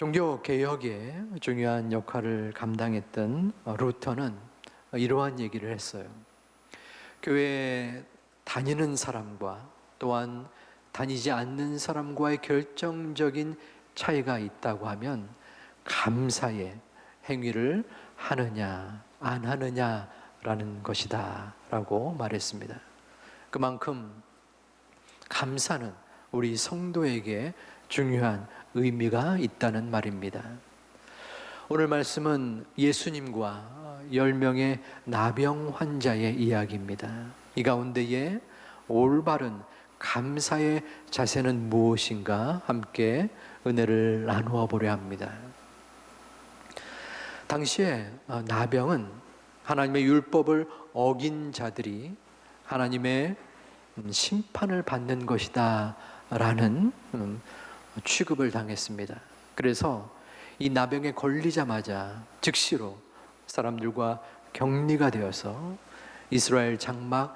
종교개혁에 중요한 역할을 감당했던 루터는 이러한 얘기를 했어요. 교회에 다니는 사람과 또한 다니지 않는 사람과의 결정적인 차이가 있다고 하면 감사의 행위를 하느냐 안 하느냐라는 것이다 라고 말했습니다. 그만큼 감사는 우리 성도에게 중요한 의미가 있다는 말입니다. 오늘 말씀은 예수님과 10명의 나병 환자의 이야기입니다. 이 가운데에 올바른 감사의 자세는 무엇인가 함께 은혜를 나누어 보려 합니다. 당시에 나병은 하나님의 율법을 어긴 자들이 하나님의 심판을 받는 것이다 라는 취급을 당했습니다. 그래서 이 나병에 걸리자마자 즉시로 사람들과 격리가 되어서 이스라엘 장막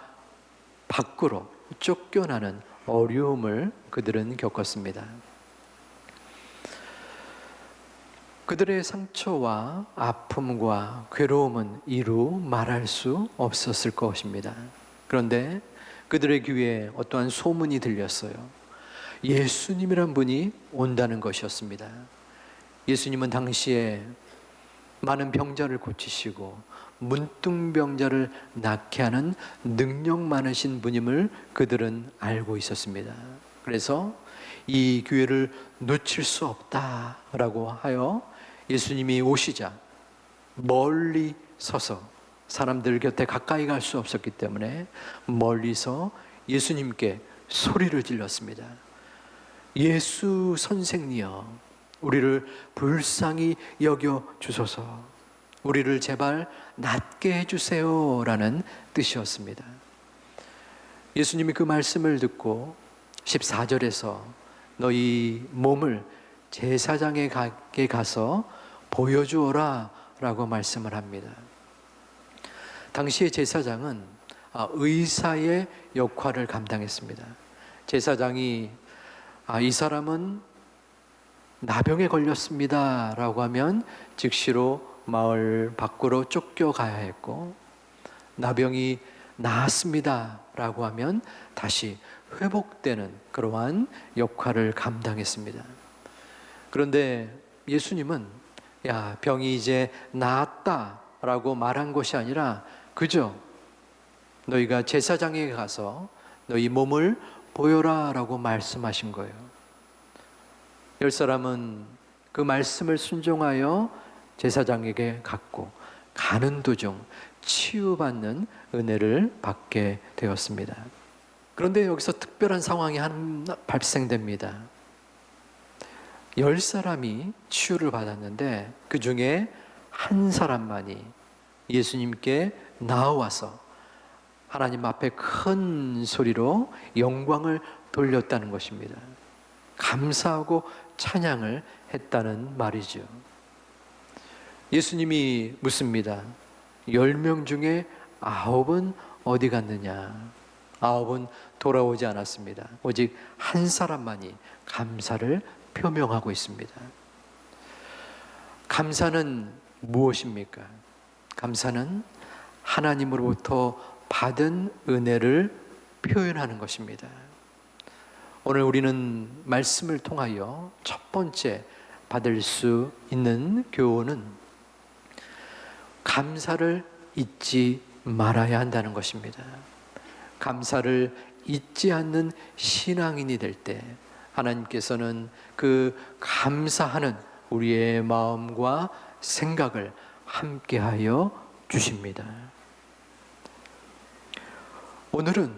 밖으로 쫓겨나는 어려움을 그들은 겪었습니다. 그들의 상처와 아픔과 괴로움은 이루 말할 수 없었을 것입니다. 그런데 그들의 귀에 어떠한 소문이 들렸어요. 예수님이란 분이 온다는 것이었습니다. 예수님은 당시에 많은 병자를 고치시고 문둥병자를 낫게 하는 능력 많으신 분임을 그들은 알고 있었습니다. 그래서 이 기회를 놓칠 수 없다라고 하여 예수님이 오시자 멀리 서서, 사람들 곁에 가까이 갈 수 없었기 때문에 멀리서 예수님께 소리를 질렀습니다. 예수 선생님이여, 우리를 불쌍히 여겨 주소서, 우리를 제발 낫게 해주세요 라는 뜻이었습니다. 예수님이 그 말씀을 듣고 14절에서 너희 몸을 제사장에게 가서 보여주어라 라고 말씀을 합니다. 당시의 제사장은 의사의 역할을 감당했습니다. 제사장이 이 사람은 나병에 걸렸습니다 라고 하면 즉시로 마을 밖으로 쫓겨가야 했고, 나병이 나았습니다 라고 하면 다시 회복되는 그러한 역할을 감당했습니다. 그런데 예수님은 병이 이제 나았다 라고 말한 것이 아니라 그저 너희가 제사장에게 가서 너희 몸을 보여라 라고 말씀하신 거예요. 10사람은 그 말씀을 순종하여 제사장에게 갔고 가는 도중 치유받는 은혜를 받게 되었습니다. 그런데 여기서 특별한 상황이 하나 발생됩니다. 10사람이 치유를 받았는데 그 중에 한 사람만이 예수님께 나와서 하나님 앞에 큰 소리로 영광을 돌렸다는 것입니다. 감사하고 찬양을 했다는 말이죠. 예수님이 묻습니다. 10명 중에 9은 어디 갔느냐? 9은 돌아오지 않았습니다. 오직 한 사람만이 감사를 표명하고 있습니다. 감사는 무엇입니까? 감사는 하나님으로부터 받은 은혜를 표현하는 것입니다. 오늘 우리는 말씀을 통하여 첫 번째 받을 수 있는 교훈은 감사를 잊지 말아야 한다는 것입니다. 감사를 잊지 않는 신앙인이 될 때 하나님께서는 그 감사하는 우리의 마음과 생각을 함께하여 주십니다. 오늘은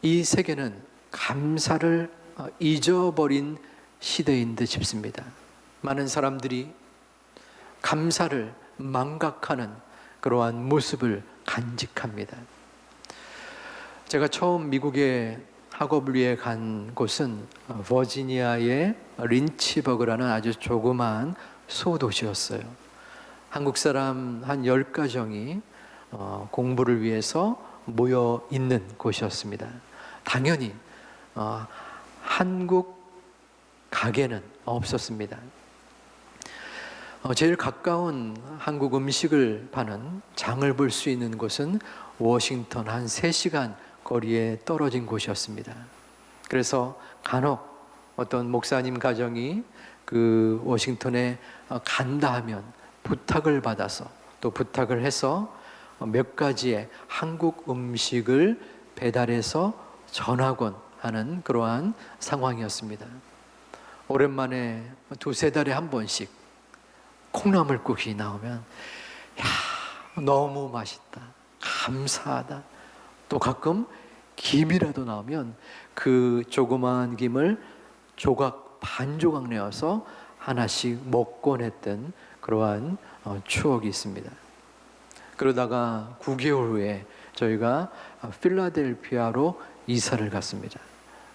이 세계는 감사를 잊어버린 시대인 듯 싶습니다. 많은 사람들이 감사를 망각하는 그러한 모습을 간직합니다. 제가 처음 미국에 학업을 위해 간 곳은 버지니아의 린치버그라는 아주 조그마한 소도시였어요. 한국 사람 한 10가정이 공부를 위해서 모여 있는 곳이었습니다. 당연히 한국 가게는 없었습니다. 제일 가까운 한국 음식을 파는 장을 볼 수 있는 곳은 워싱턴 한 3시간 거리에 떨어진 곳이었습니다. 그래서 간혹 어떤 목사님 가정이 그 워싱턴에 간다 하면 부탁을 받아서 또 부탁을 해서 몇 가지의 한국 음식을 배달해서 전하곤 하는 그러한 상황이었습니다. 오랜만에 2-3달에 한 번씩 콩나물국이 나오면 야, 너무 맛있다, 감사하다. 또 가끔 김이라도 나오면 그 조그마한 김을 반 조각 내어서 하나씩 먹곤 했던 그러한 추억이 있습니다. 그러다가 9개월 후에 저희가 필라델피아로 이사를 갔습니다.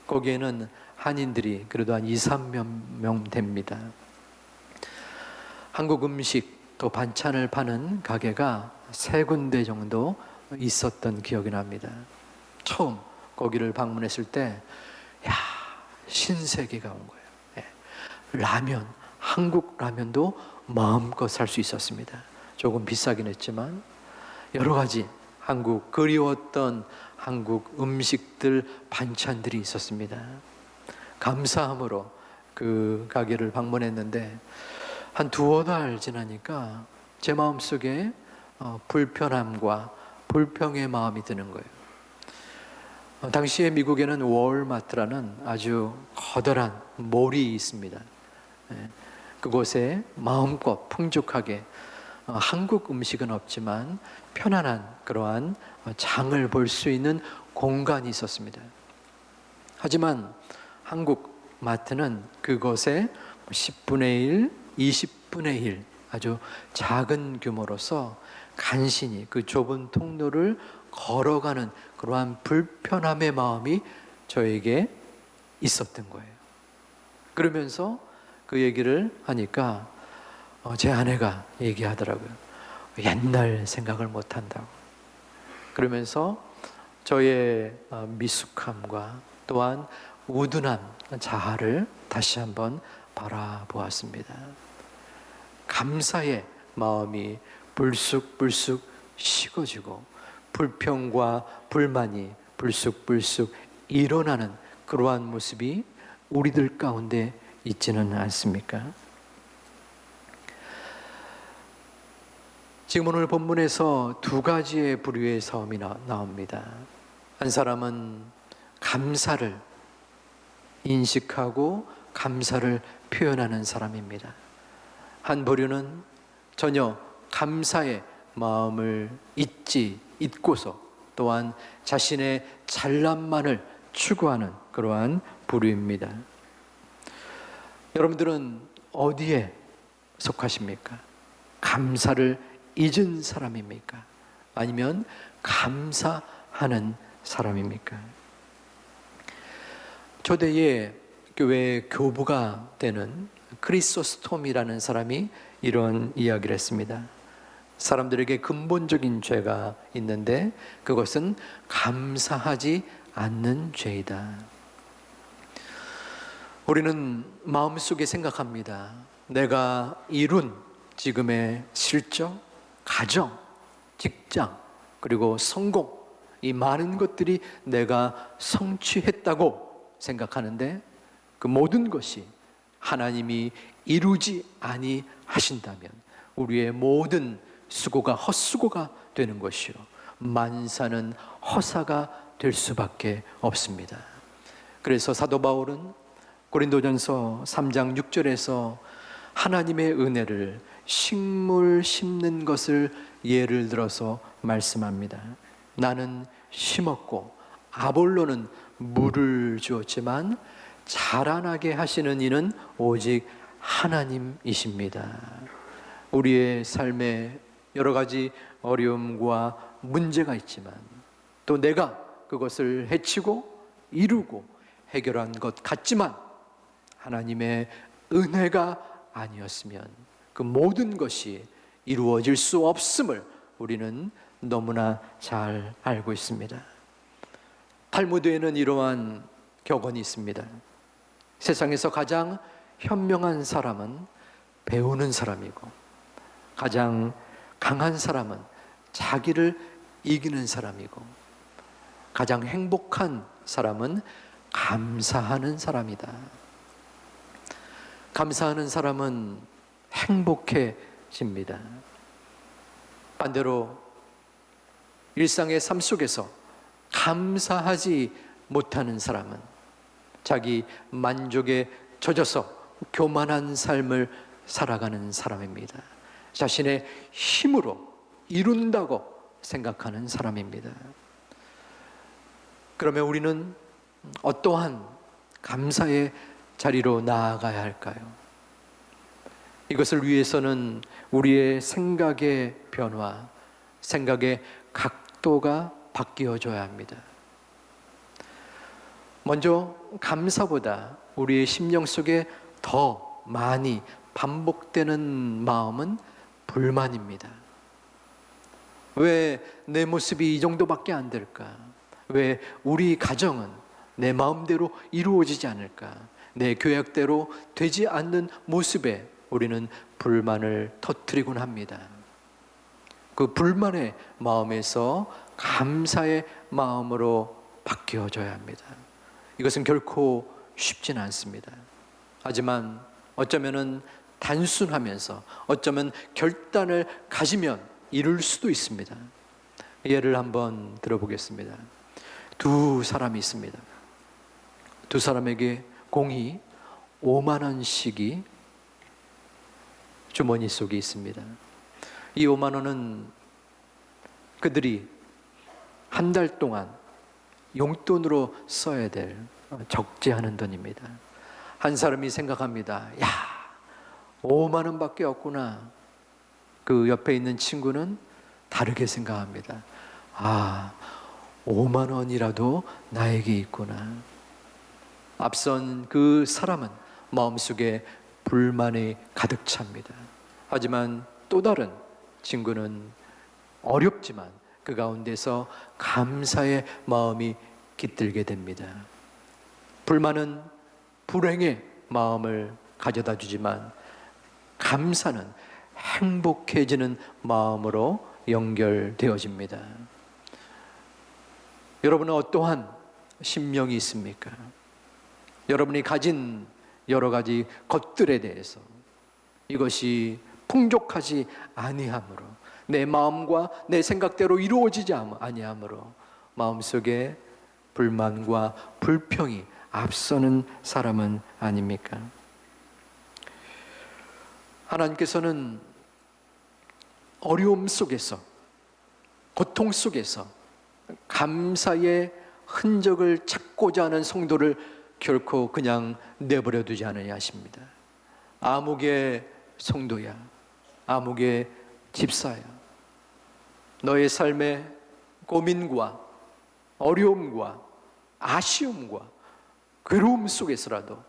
거기에는 한인들이 그래도 한 2-3명 됩니다. 한국 음식 또 반찬을 파는 가게가 3군데 정도 있었던 기억이 납니다. 처음 거기를 방문했을 때 신세계가 온 거예요. 라면, 한국 라면도 마음껏 살 수 있었습니다. 조금 비싸긴 했지만 여러 가지 그리웠던 한국 음식들, 반찬들이 있었습니다. 감사함으로 그 가게를 방문했는데 한 2-3달 지나니까 제 마음속에 불편함과 불평의 마음이 드는 거예요. 당시에 미국에는 월마트라는 아주 커다란 몰이 있습니다. 그곳에 마음껏 풍족하게 한국 음식은 없지만 편안한 그러한 장을 볼 수 있는 공간이 있었습니다. 하지만 한국 마트는 그곳에 10분의 1, 20분의 1 아주 작은 규모로서 간신히 그 좁은 통로를 걸어가는 그러한 불편함의 마음이 저에게 있었던 거예요. 그러면서 그 얘기를 하니까 제 아내가 얘기하더라고요. 옛날 생각을 못 한다고. 그러면서 저의 미숙함과 또한 우둔한 자아를 다시 한번 바라보았습니다. 감사의 마음이 불쑥불쑥 식어지고 불평과 불만이 불쑥불쑥 일어나는 그러한 모습이 우리들 가운데 있지는 않습니까? 지금 오늘 본문에서 2가지의 부류의 사람이 나옵니다. 한 사람은 감사를 인식하고 감사를 표현하는 사람입니다. 한 부류는 전혀 감사의 마음을 잊고서 또한 자신의 잘남만을 추구하는 그러한 부류입니다. 여러분들은 어디에 속하십니까? 감사를 잊은 사람입니까? 아니면 감사하는 사람입니까? 초대의 교회 교부가 되는 크리소스톰이라는 사람이 이런 이야기를 했습니다. 사람들에게 근본적인 죄가 있는데 그것은 감사하지 않는 죄이다. 우리는 마음속에 생각합니다. 내가 이룬 지금의 실적, 가정, 직장, 그리고 성공, 이 많은 것들이 내가 성취했다고 생각하는데 그 모든 것이 하나님이 이루지 아니하신다면 우리의 모든 수고가 헛수고가 되는 것이요 만사는 허사가 될 수밖에 없습니다. 그래서 사도 바울은 고린도전서 3장 6절에서 하나님의 은혜를 식물 심는 것을 예를 들어서 말씀합니다. 나는 심었고 아볼로는 물을 주었지만 자라나게 하시는 이는 오직 하나님이십니다. 우리의 삶에 여러 가지 어려움과 문제가 있지만 또 내가 그것을 해치고 이루고 해결한 것 같지만 하나님의 은혜가 아니었으면 그 모든 것이 이루어질 수 없음을 우리는 너무나 잘 알고 있습니다. 탈무드에는 이러한 격언이 있습니다. 세상에서 가장 현명한 사람은 배우는 사람이고, 가장 강한 사람은 자기를 이기는 사람이고, 가장 행복한 사람은 감사하는 사람이다. 감사하는 사람은 행복해집니다. 반대로 일상의 삶 속에서 감사하지 못하는 사람은 자기 만족에 젖어서 교만한 삶을 살아가는 사람입니다. 자신의 힘으로 이룬다고 생각하는 사람입니다. 그러면 우리는 어떠한 감사의 자리로 나아가야 할까요? 이것을 위해서는 우리의 생각의 변화, 생각의 각도가 바뀌어져야 합니다. 먼저 감사보다 우리의 심령 속에 더 많이 반복되는 마음은 불만입니다. 왜 내 모습이 이 정도밖에 안 될까? 왜 우리 가정은 내 마음대로 이루어지지 않을까? 내 계획대로 되지 않는 모습에 우리는 불만을 터뜨리곤 합니다. 그 불만의 마음에서 감사의 마음으로 바뀌어져야 합니다. 이것은 결코 쉽진 않습니다. 하지만 어쩌면은 단순하면서 어쩌면 결단을 가지면 이룰 수도 있습니다. 예를 한번 들어보겠습니다. 두 사람이 있습니다. 두 사람에게 공이 5만 원씩이 주머니 속에 있습니다. 이 5만 원은 그들이 한 달 동안 용돈으로 써야 될 적지 않은 돈입니다. 한 사람이 생각합니다. 야, 5만 원밖에 없구나. 그 옆에 있는 친구는 다르게 생각합니다. 아, 5만 원이라도 나에게 있구나. 앞선 그 사람은 마음속에 불만이 가득 찹니다. 하지만 또 다른 친구는 어렵지만 그 가운데서 감사의 마음이 깃들게 됩니다. 불만은 불행의 마음을 가져다 주지만 감사는 행복해지는 마음으로 연결되어집니다. 여러분은 어떠한 심령이 있습니까? 여러분이 가진 여러 가지 것들에 대해서 이것이 풍족하지 아니하므로, 내 마음과 내 생각대로 이루어지지 아니하므로 마음속에 불만과 불평이 앞서는 사람은 아닙니까? 하나님께서는 어려움 속에서, 고통 속에서 감사의 흔적을 찾고자 하는 성도를 결코 그냥 내버려 두지 않으려 하십니다. 아무개 성도야, 아무개 집사야, 너의 삶의 고민과 어려움과 아쉬움과 괴로움 속에서라도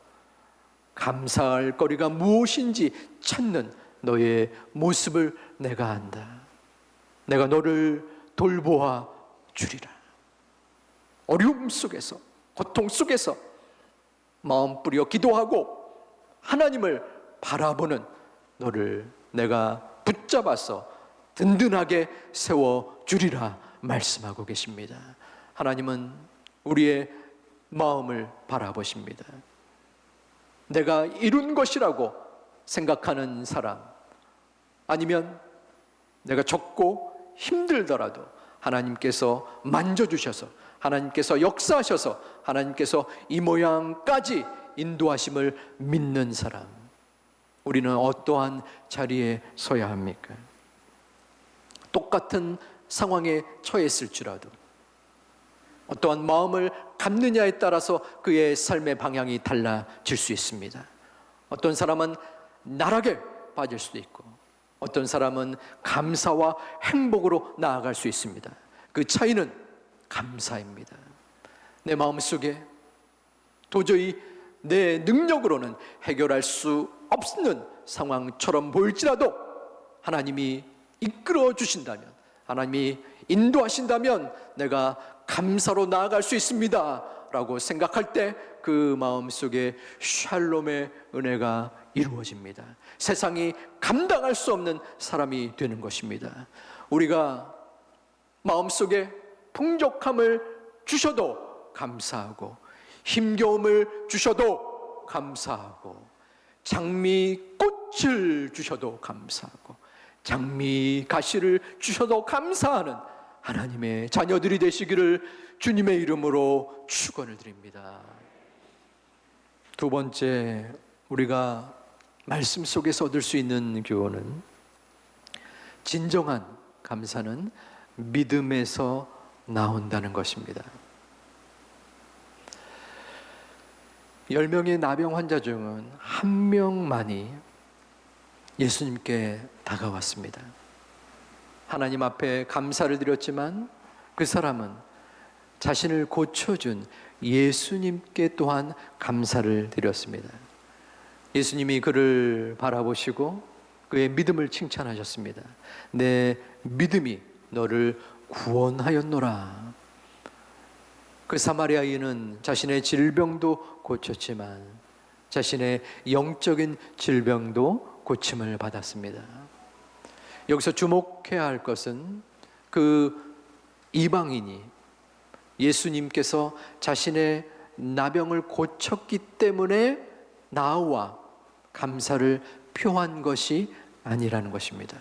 감사할 거리가 무엇인지 찾는 너의 모습을 내가 안다. 내가 너를 돌보아 주리라. 어려움 속에서, 고통 속에서 마음 뿌려 기도하고 하나님을 바라보는 너를 내가 붙잡아서 든든하게 세워주리라 말씀하고 계십니다. 하나님은 우리의 마음을 바라보십니다. 내가 이룬 것이라고 생각하는 사람, 아니면 내가 적고 힘들더라도 하나님께서 만져주셔서, 하나님께서 역사하셔서, 하나님께서 이 모양까지 인도하심을 믿는 사람, 우리는 어떠한 자리에 서야 합니까? 똑같은 상황에 처했을지라도 어떠한 마음을 갖느냐에 따라서 그의 삶의 방향이 달라질 수 있습니다. 어떤 사람은 나락에 빠질 수도 있고 어떤 사람은 감사와 행복으로 나아갈 수 있습니다. 그 차이는 감사입니다. 내 마음속에 도저히 내 능력으로는 해결할 수 없는 상황처럼 보일지라도 하나님이 이끌어 주신다면, 하나님이 인도하신다면 내가 감사로 나아갈 수 있습니다 라고 생각할 때 그 마음속에 샬롬의 은혜가 이루어집니다. 세상이 감당할 수 없는 사람이 되는 것입니다. 우리가 마음속에 풍족함을 주셔도 감사하고, 힘겨움을 주셔도 감사하고, 장미꽃을 주셔도 감사하고, 장미 가시를 주셔도 감사하는 하나님의 자녀들이 되시기를 주님의 이름으로 축원을 드립니다. 두 번째, 우리가 말씀 속에서 얻을 수 있는 교훈은, 진정한 감사는 믿음에서 나온다는 것입니다. 10명의 나병 환자 중 한 명만이 예수님께 다가왔습니다. 하나님 앞에 감사를 드렸지만 그 사람은 자신을 고쳐준 예수님께 또한 감사를 드렸습니다. 예수님이 그를 바라보시고 그의 믿음을 칭찬하셨습니다. 내 믿음이 너를 구원하였노라. 그 사마리아인은 자신의 질병도 고쳤지만 자신의 영적인 질병도 고침을 받았습니다. 여기서 주목해야 할 것은, 그 이방인이 예수님께서 자신의 나병을 고쳤기 때문에 나와 감사를 표한 것이 아니라는 것입니다.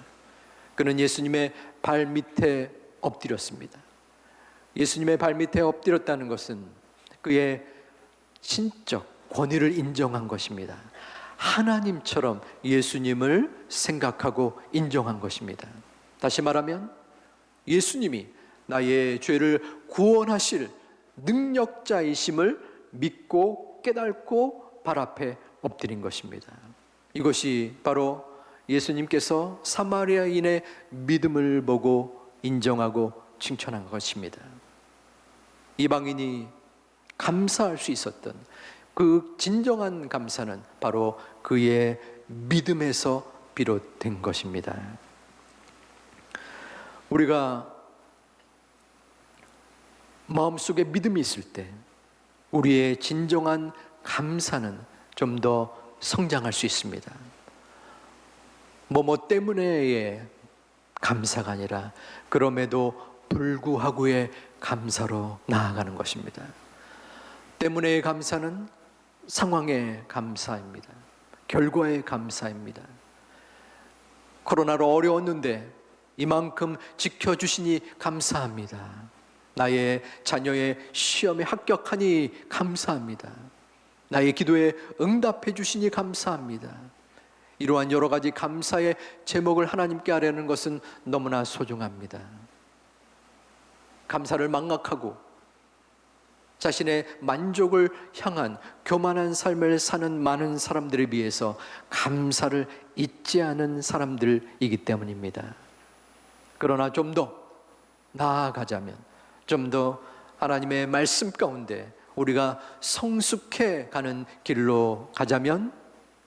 그는 예수님의 발 밑에 엎드렸습니다. 예수님의 발 밑에 엎드렸다는 것은 그의 신적 권위를 인정한 것입니다. 하나님처럼 예수님을 생각하고 인정한 것입니다. 다시 말하면 예수님이 나의 죄를 구원하실 능력자이심을 믿고 깨닫고 발 앞에 엎드린 것입니다. 이것이 바로 예수님께서 사마리아인의 믿음을 보고 인정하고 칭찬한 것입니다. 이방인이 감사할 수 있었던 그 진정한 감사는 바로 그의 믿음에서 비롯된 것입니다. 우리가 마음속에 믿음이 있을 때 우리의 진정한 감사는 좀 더 성장할 수 있습니다. 뭐뭐 때문에의 감사가 아니라 그럼에도 불구하고의 감사로 나아가는 것입니다. 때문에의 감사는 상황의 감사입니다. 결과의 감사입니다. 코로나로 어려웠는데 이만큼 지켜주시니 감사합니다. 나의 자녀의 시험에 합격하니 감사합니다. 나의 기도에 응답해 주시니 감사합니다. 이러한 여러 가지 감사의 제목을 하나님께 하려는 것은 너무나 소중합니다. 감사를 망각하고 자신의 만족을 향한 교만한 삶을 사는 많은 사람들에 비해서 감사를 잊지 않은 사람들이기 때문입니다. 그러나 좀 더 나아가자면, 좀 더 하나님의 말씀 가운데 우리가 성숙해 가는 길로 가자면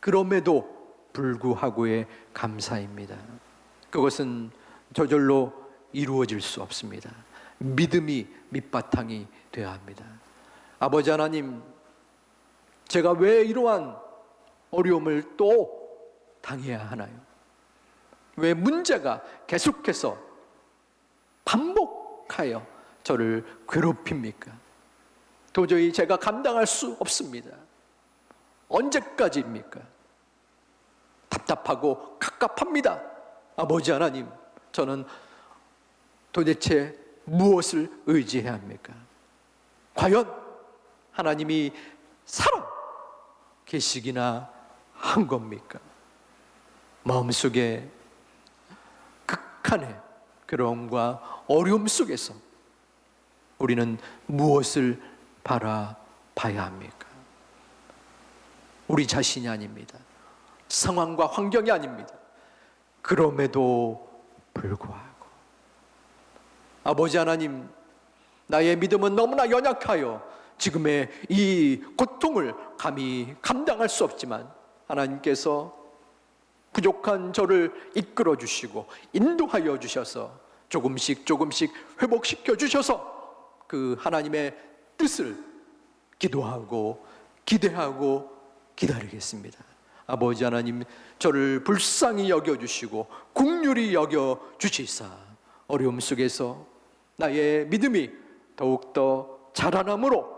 그럼에도 불구하고의 감사입니다. 그것은 저절로 이루어질 수 없습니다. 믿음이 밑바탕이 되어야 합니다. 아버지 하나님, 제가 왜 이러한 어려움을 또 당해야 하나요? 왜 문제가 계속해서 반복하여 저를 괴롭힙니까? 도저히 제가 감당할 수 없습니다. 언제까지입니까? 답답하고 갑갑합니다. 아버지 하나님, 저는 도대체 무엇을 의지해야 합니까? 과연 하나님이 살아 계시기나 한 겁니까? 마음속에 극한의 괴로움과 어려움 속에서 우리는 무엇을 바라봐야 합니까? 우리 자신이 아닙니다. 상황과 환경이 아닙니다. 그럼에도 불구하고 아버지 하나님, 나의 믿음은 너무나 연약하여 지금의 이 고통을 감히 감당할 수 없지만 하나님께서 부족한 저를 이끌어 주시고 인도하여 주셔서 조금씩 회복시켜 주셔서 그 하나님의 뜻을 기도하고 기대하고 기다리겠습니다. 아버지 하나님, 저를 불쌍히 여겨주시고 긍휼히 여겨주시사 어려움 속에서 나의 믿음이 더욱더 자라남으로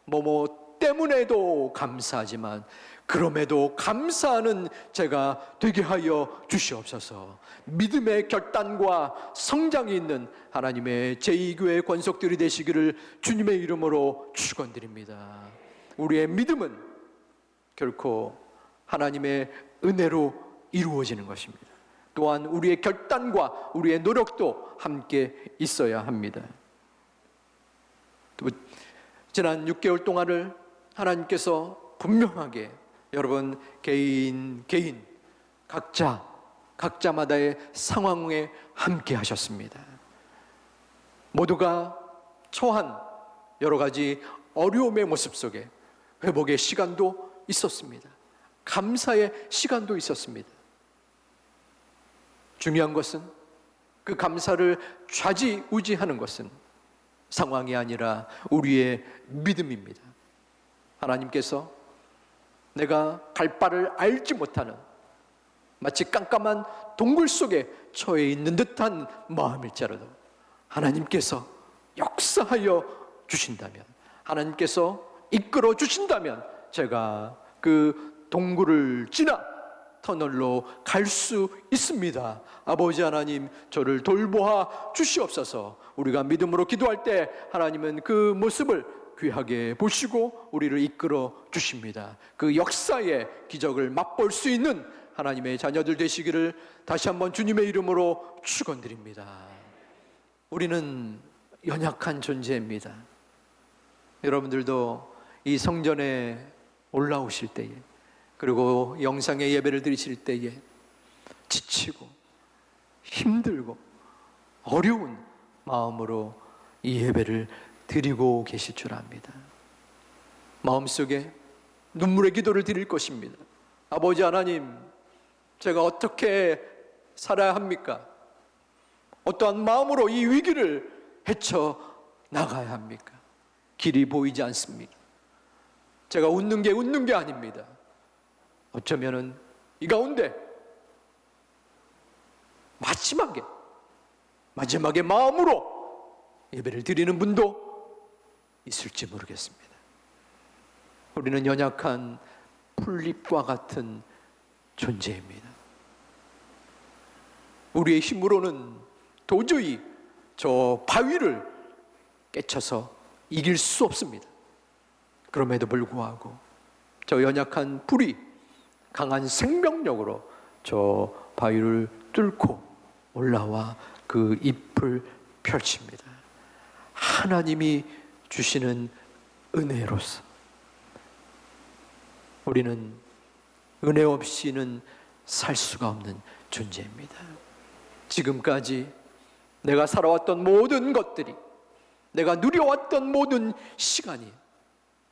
뭐뭐 때문에도 감사하지만 그럼에도 감사하는 제가 되게 하여 주시옵소서. 믿음의 결단과 성장이 있는 하나님의 제2교회 권속들이 되시기를 주님의 이름으로 축원드립니다. 우리의 믿음은 결코 하나님의 은혜로 이루어지는 것입니다. 또한 우리의 결단과 우리의 노력도 함께 있어야 합니다. 또 지난 6개월 동안을 하나님께서 분명하게 여러분 개인 각자마다의 상황에 함께 하셨습니다. 모두가 처한 여러 가지 어려움의 모습 속에 회복의 시간도 있었습니다. 감사의 시간도 있었습니다. 중요한 것은 그 감사를 좌지우지하는 것은 상황이 아니라 우리의 믿음입니다. 하나님께서 내가 갈 바를 알지 못하는 마치 깜깜한 동굴 속에 처해 있는 듯한 마음일지라도 하나님께서 역사하여 주신다면, 하나님께서 이끌어 주신다면 제가 그 동굴을 지나 터널로 갈 수 있습니다. 아버지 하나님, 저를 돌보아 주시옵소서. 우리가 믿음으로 기도할 때 하나님은 그 모습을 귀하게 보시고 우리를 이끌어 주십니다. 그 역사의 기적을 맛볼 수 있는 하나님의 자녀들 되시기를 다시 한번 주님의 이름으로 축원드립니다. 우리는 연약한 존재입니다. 여러분들도 이 성전에 올라오실 때에, 그리고 영상의 예배를 드리실 때에 지치고 힘들고 어려운 마음으로 이 예배를 드리고 계실 줄 압니다. 마음속에 눈물의 기도를 드릴 것입니다. 아버지 하나님, 제가 어떻게 살아야 합니까? 어떠한 마음으로 이 위기를 헤쳐나가야 합니까? 길이 보이지 않습니다. 제가 웃는 게 아닙니다. 어쩌면은 이 가운데 마지막에 마음으로 예배를 드리는 분도 있을지 모르겠습니다. 우리는 연약한 풀잎과 같은 존재입니다. 우리의 힘으로는 도저히 저 바위를 깨쳐서 이길 수 없습니다. 그럼에도 불구하고 저 연약한 풀이 강한 생명력으로 저 바위를 뚫고 올라와 그 잎을 펼칩니다. 하나님이 주시는 은혜로서 우리는 은혜 없이는 살 수가 없는 존재입니다. 지금까지 내가 살아왔던 모든 것들이, 내가 누려왔던 모든 시간이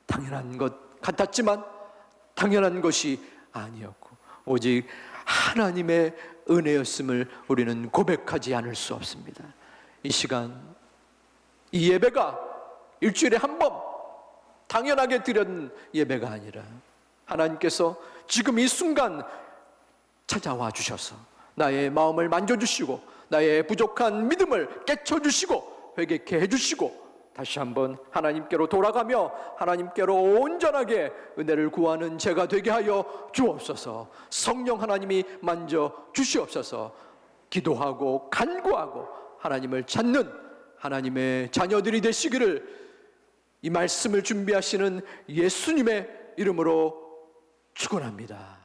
당연한 것 같았지만 당연한 것이 아니었고 오직 하나님의 은혜였음을 우리는 고백하지 않을 수 없습니다. 이 시간, 이 예배가 일주일에 한 번 당연하게 드린 예배가 아니라 하나님께서 지금 이 순간 찾아와 주셔서 나의 마음을 만져주시고 나의 부족한 믿음을 깨쳐주시고 회개케 해주시고 다시 한번 하나님께로 돌아가며 하나님께로 온전하게 은혜를 구하는 제가 되게 하여 주옵소서. 성령 하나님이 만져 주시옵소서. 기도하고 간구하고 하나님을 찾는 하나님의 자녀들이 되시기를 이 말씀을 준비하시는 예수님의 이름으로 축원합니다.